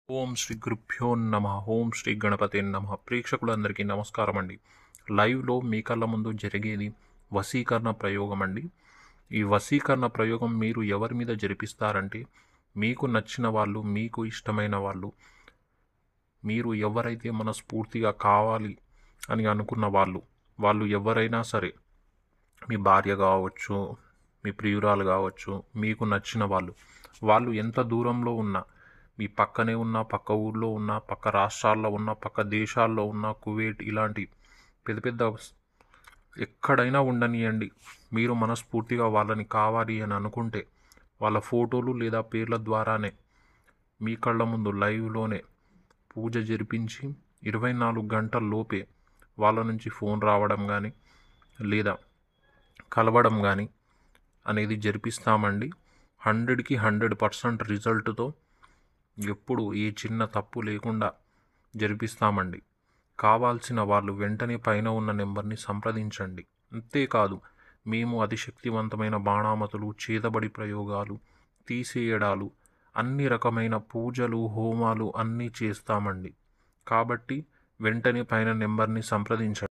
ఓం శ్రీ గురుభ్యో నమ. ఓం శ్రీ గణపతే నమ. ప్రేక్షకులందరికీ నమస్కారం అండి. లైవ్లో మీ కళ్ళ ముందు జరిగేది వశీకరణ ప్రయోగం అండి. ఈ వశీకరణ ప్రయోగం మీరు ఎవరి మీద జరిపిస్తారంటే, మీకు నచ్చిన వాళ్ళు, మీకు ఇష్టమైన వాళ్ళు, మీరు ఎవరైతే మనస్ఫూర్తిగా కావాలి అని అనుకున్న వాళ్ళు ఎవరైనా సరే, మీ భార్య కావచ్చు, మీ ప్రియురాలు కావచ్చు, మీకు నచ్చిన వాళ్ళు ఎంత దూరంలో ఉన్నా, మీ పక్కనే ఉన్న, పక్క ఊర్లో ఉన్న, పక్క రాష్ట్రాల్లో ఉన్న, పక్క దేశాల్లో ఉన్న, కువైట్ ఇలాంటి పెద్ద పెద్ద ఎక్కడైనా ఉండనియండి, మీరు మనస్ఫూర్తిగా వాళ్ళని కావాలి అని అనుకుంటే వాళ్ళ ఫోటోలు లేదా పేర్ల ద్వారానే మీ కళ్ళ ముందు లైవ్లోనే పూజ జరిపించి 24 గంటల లోపే వాళ్ళ నుంచి ఫోన్ రావడం కానీ లేదా కలవడం కానీ అనేది జరిపిస్తామండి. 100కి 100% రిజల్ట్తో ఎప్పుడు ఏ చిన్న తప్పు లేకుండా జరిపిస్తామండి. కావాల్సిన వాళ్ళు వెంటనే పైన ఉన్న నెంబర్ని సంప్రదించండి. అంతేకాదు, మేము అతి శక్తివంతమైన బాణామతులు, చేతబడి ప్రయోగాలు, తీసేయడాలు, అన్ని రకమైన పూజలు, హోమాలు అన్నీ చేస్తామండి. కాబట్టి వెంటనే పైన నెంబర్ని సంప్రదించండి.